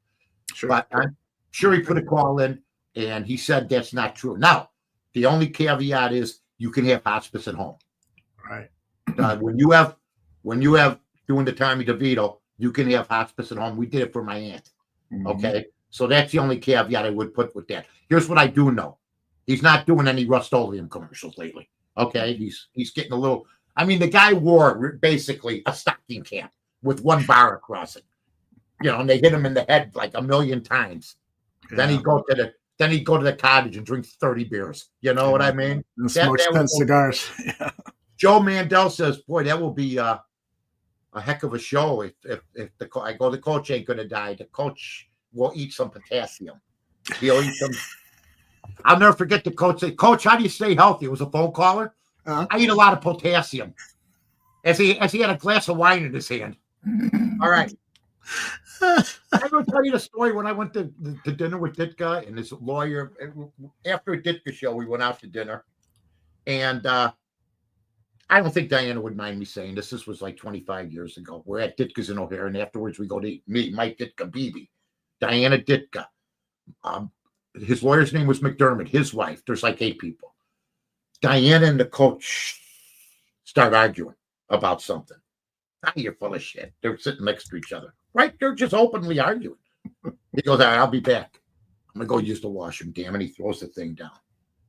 Sure. But I'm sure he put a call in, and he said that's not true. Now, the only caveat is you can have hospice at home. Right. When you have doing the Tommy DeVito, you can have hospice at home. We did it for my aunt. Mm-hmm. Okay. So that's the only caveat I would put with that. Here's what I do know. He's not doing any Rust-Oleum commercials lately. Okay. He's getting a little, I mean, the guy wore basically a stocking cap with one bar across it. You know, and they hit him in the head like a million times. Yeah. Then he'd go to the cottage and drink 30 beers. You know what I mean? And smoke 10 cigars. Yeah. Joe Mandel says, boy, that will be a heck of a show if the coach ain't going to die. The coach will eat some potassium. He'll eat some. I'll never forget the coach said, Coach, how do you stay healthy? It was a phone caller. I eat a lot of potassium. As he had a glass of wine in his hand. All right. I'm going to tell you the story when I went to dinner with Ditka and his lawyer. After a Ditka show, we went out to dinner. And I don't think Diana would mind me saying this. This was like 25 years ago. We're at Ditka's in O'Hare, and afterwards we go to eat. Me, Mike Ditka, Bibi, Diana Ditka. His lawyer's name was McDermott, his wife. There's like 8 people. Diana and the coach start arguing about something. You're full of shit. They're sitting next to each other. Right? They're just openly arguing. He goes, all right, I'll be back. I'm going to go use the washroom, damn. And he throws the thing down.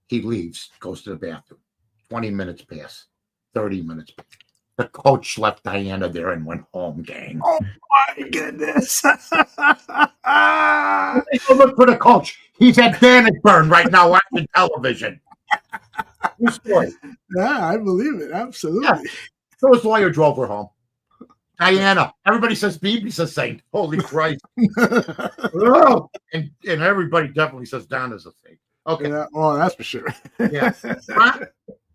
He leaves, goes to the bathroom. 20 minutes pass. 30 minutes pass. The coach left Diana there and went home, gang. Oh, my goodness. Look for the coach. He's at Bannockburn right now watching television. True story. Yeah, I believe it. Absolutely. Yeah. So his lawyer drove her home. Diana. Everybody says Bibi's a saint. Holy Christ. Oh, and everybody definitely says Donna's a saint. Okay. Yeah, well, that's for sure. Yeah.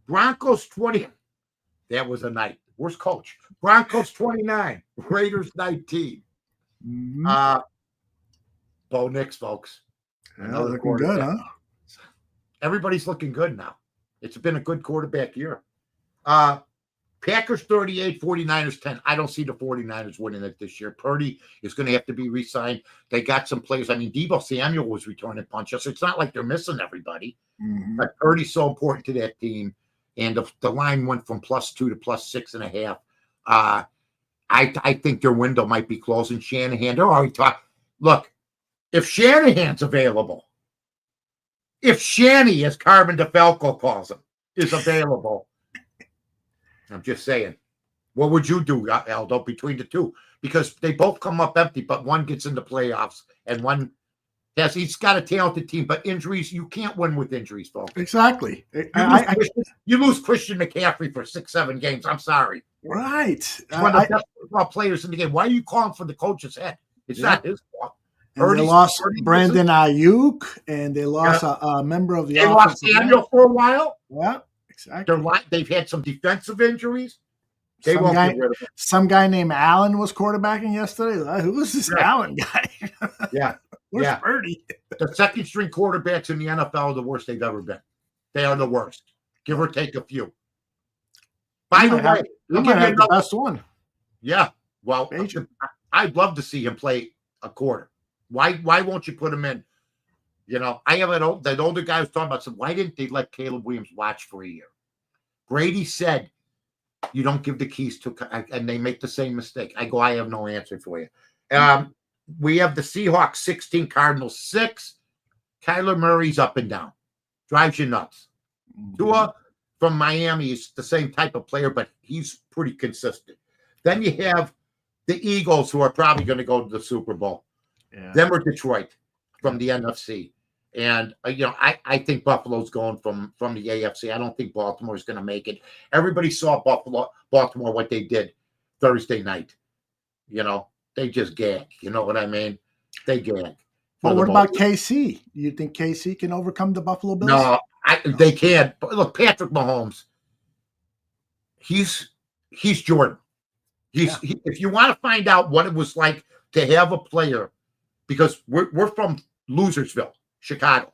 Broncos 20. That was a night. Worst coach. Broncos 29, Raiders 19. Mhm. Bo Nix, folks. Yeah, Another looking good, quarterback. huh? Everybody's looking good now. It's been a good quarterback year. Packers 38, 49ers 10. I don't see the 49ers winning it this year. Purdy is going to have to be re-signed. They got some players. I mean, Deebo Samuel was returning punches. So it's not like they're missing everybody. Mhm. But Purdy's so important to that team. And the line went from +2 to +6.5. I think their window might be closing. Shanahan, they're already talking. Look, if Shanahan's available, if Shanny, as Carmen DeFalco calls him, is available, I'm just saying, what would you do, Aldo, between the two? Because they both come up empty, but one gets in the playoffs and one has. He's got a talented team, but injuries, you can't win with injuries, folks. Exactly. You lose Christian McCaffrey for 6-7 games. I'm sorry. Right. He's one of the best football players in the game. Why are you calling for the coach's head? It's not his fault. And they lost Brandon Ayuk, and they lost a member of the They lost Daniel for a while. Yeah, exactly. They've had some defensive injuries. They won't get rid of him. Some guy named Allen was quarterbacking yesterday. Who is this Allen guy? Yeah. Where's Purdy? The second string quarterbacks in the NFL are the worst they've ever been. They are the worst, give or take a few. By the way, you might have the best one. Yeah. Well, I'd love to see him play a quarter. Why won't you put him in? You know, I have that older guy was talking about, so why didn't they let Caleb Williams watch for a year? Brady said, you don't give the keys to, and they make the same mistake. I go, I have no answer for you. We have the Seahawks 16, Cardinals 6. Kyler Murray's up and down. Drives you nuts. Tua from Miami is the same type of player, but he's pretty consistent. Then you have the Eagles, who are probably going to go to the Super Bowl. Yeah. Then we're Detroit from the NFC. And, I think Buffalo's going from the AFC. I don't think Baltimore's going to make it. Everybody saw Baltimore, what they did Thursday night. They just gag. You know what I mean? They gag. But what about KC? Do you think KC can overcome the Buffalo Bills? No, they can't. But look, Patrick Mahomes, he's Jordan. If you want to find out what it was like to have a player, because we're from Losersville, Chicago.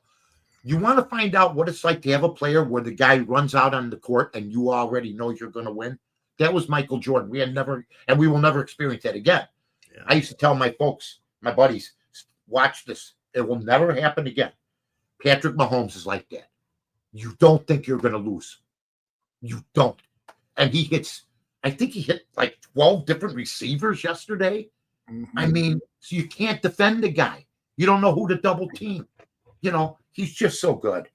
You want to find out what it's like to have a player where the guy runs out on the court and you already know you're going to win. That was Michael Jordan. We will never experience that again. Yeah. I used to tell my folks, my buddies, watch this. It will never happen again. Patrick Mahomes is like that. You don't think you're going to lose. You don't. And I think he hit like 12 different receivers yesterday. Mm-hmm. I mean, so you can't defend the guy. You don't know who to double team. He's just so good.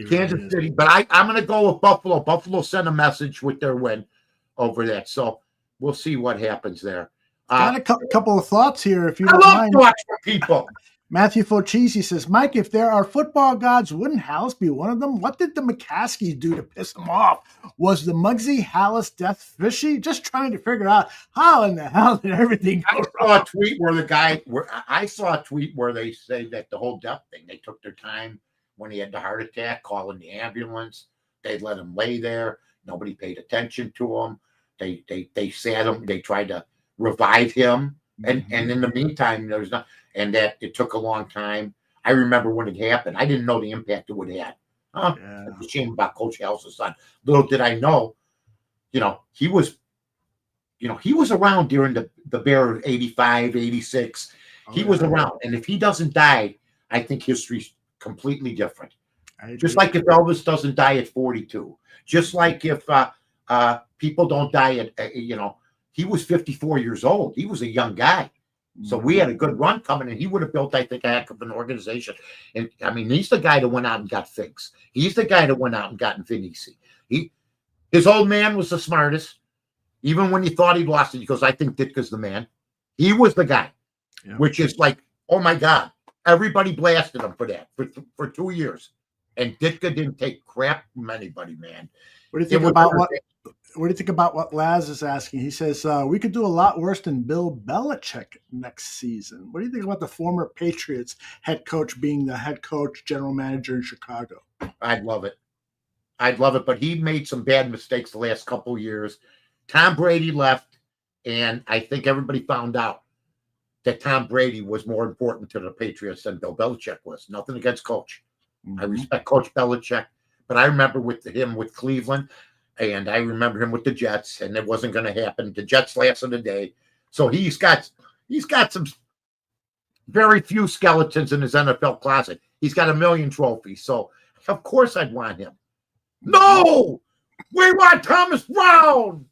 Kansas City. But I'm going to go with Buffalo. Buffalo sent a message with their win over that. So we'll see what happens there. Got a couple of thoughts here, if you don't mind. I love to watch people. Matthew Fochisi says, Mike, if there are football gods, wouldn't Hallis be one of them? What did the McCaskies do to piss him off? Was the Muggsy Hallis death fishy? Just trying to figure out how in the hell did everything go wrong. I saw a tweet where they say that the whole death thing, they took their time when he had the heart attack, calling the ambulance. They let him lay there. Nobody paid attention to him. They sat him. They tried to revive him. And in the meantime, there's not. And that it took a long time. I remember when it happened. I didn't know the impact it would have. It's a shame about Coach Hallis' son. Little did I know, he was around during the Bear 85, 86. He was around. And if he doesn't die, I think history's completely different. Just like if Elvis doesn't die at 42. Just like if people don't die at, he was 54 years old. He was a young guy. So we had a good run coming, and he would have built, I think, a heck of an organization. And I mean, he's the guy that went out and got Figs. He's the guy that went out and got Vinicius. His old man was the smartest. Even when he thought he'd lost it, he goes, I think Ditka's the man. He was the guy, which is like, oh my God. Everybody blasted him for that for 2 years. And Ditka didn't take crap from anybody, man. What do you think about what Laz is asking? He says, we could do a lot worse than Bill Belichick next season. What do you think about the former Patriots head coach being the head coach, general manager in Chicago? I'd love it. But he made some bad mistakes the last couple of years. Tom Brady left, and I think everybody found out that Tom Brady was more important to the Patriots than Bill Belichick was. Nothing against Coach. I respect Coach Belichick, but I remember him with Cleveland, and I remember him with the Jets, and it wasn't going to happen. The Jets lasted a day. So he's got some very few skeletons in his NFL closet. He's got 1 million trophies. So, of course, I'd want him. No! We want Thomas Brown!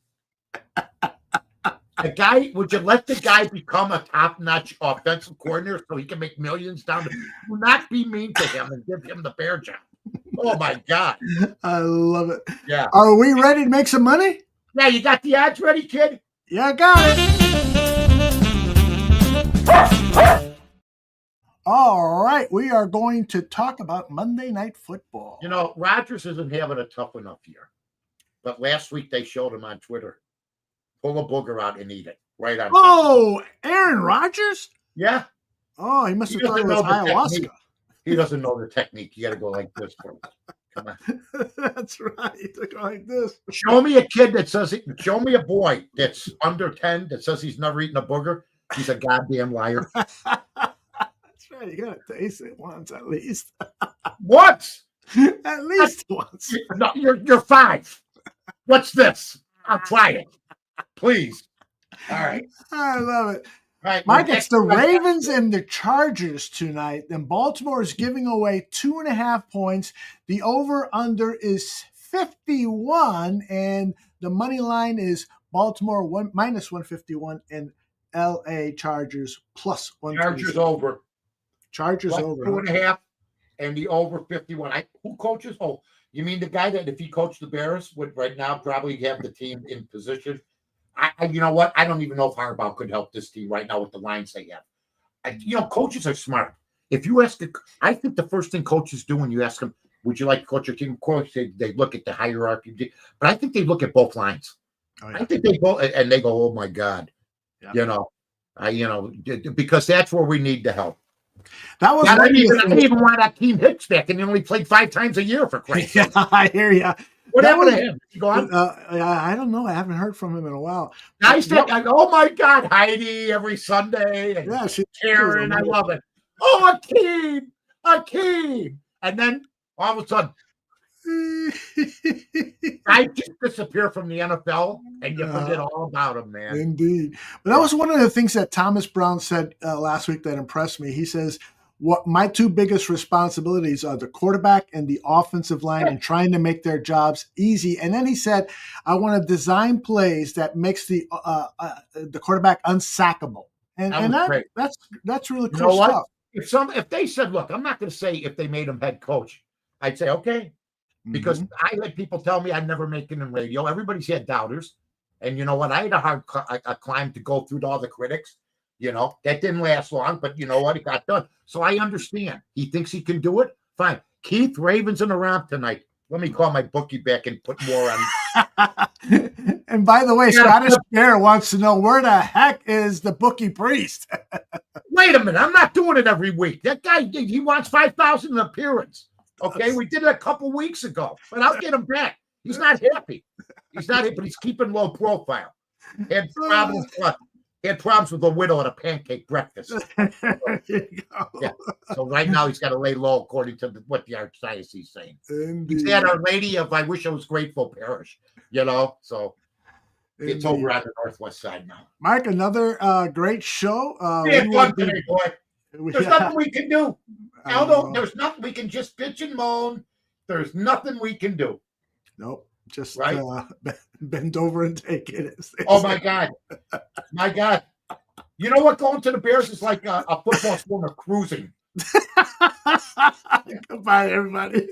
Would you let the guy become a top-notch offensive coordinator so he can make millions down the... Do not be mean to him and give him the Bear job. Oh, my God. I love it. Yeah. Are we ready to make some money? Yeah, you got the ads ready, kid? Yeah, I got it. All right, we are going to talk about Monday Night Football. You know, Rodgers isn't having a tough enough year. But last week they showed him on Twitter. Pull a booger out and eat it. Right on. Oh, Aaron Rodgers? Yeah. Oh, he must have thought it was ayahuasca. Technique. He doesn't know the technique. You got to go like this first. Come on. That's right. Go like this. Show me a kid that says it. Show me a boy that's under 10 that says he's never eaten a booger. He's a goddamn liar. That's right. You got to taste it once at least. What? At least once. No, you're 5. What's this? I'll try it. Please. All right. I love it. All right, Mike, it's the Ravens and the Chargers tonight. And Baltimore is giving away 2.5 points. The over-under is 51. And the money line is Baltimore minus 151 and L.A. Chargers plus 150. Chargers over. Chargers over. 2.5 and the over 51. Who coaches? Oh, you mean the guy that if he coached the Bears would right now probably have the team in position? You know what? I don't even know if Harbaugh could help this team right now with the lines they have. Coaches are smart. If you ask, I think the first thing coaches do when you ask them, would you like to coach your team? Of course, they look at the hierarchy, but I think they look at both lines. Oh, yeah. I think they both, and they go, oh my God, yeah. Because that's where we need the help. That was I didn't even want that team Hicks back, and he only played 5 times a year for Christ's sake. Yeah, I hear you. What happened to him? Go on. I don't know. I haven't heard from him in a while. I said, oh my God, Heidi every Sunday. And yeah, Karen, I love it. Oh, Akeem. And then all of a sudden, I just disappear from the NFL and you forget all about him, man. Indeed. But that was one of the things that Thomas Brown said last week that impressed me. He says, what my 2 biggest responsibilities are the quarterback and the offensive line and trying to make their jobs easy. And then he said, I want to design plays that makes the quarterback unsackable. And that's really cool stuff. If they said, look, I'm not going to say if they made him head coach, I'd say, okay, because I had people tell me I'd never make it in radio. Everybody's had doubters. And you know what? I had a hard climb to go through to all the critics. That didn't last long, but you know what? It got done. So I understand. He thinks he can do it. Fine. Keith, Ravens in the ramp tonight. Let me call my bookie back and put more on. And by the way, Scottish Bear wants to know where the heck is the bookie priest? Wait a minute. I'm not doing it every week. That guy, he wants 5,000 an appearance. Okay. We did it a couple weeks ago, but I'll get him back. He's not happy. But he's keeping low profile. Had problems with a widow at a pancake breakfast. Yeah. So right now he's got to lay low according to what the archdiocese is saying. Indeed. He's at Our Lady of I Wish I Was Grateful Parish, so it's over on the northwest side now. Mike, another great show. Today, boy. There's nothing we can do. Aldo, there's nothing we can just bitch and moan. There's nothing we can do. Nope. Just bend over and take it. Oh, my God. My God. You know what? Going to the Bears is like a football form of cruising. Goodbye, everybody.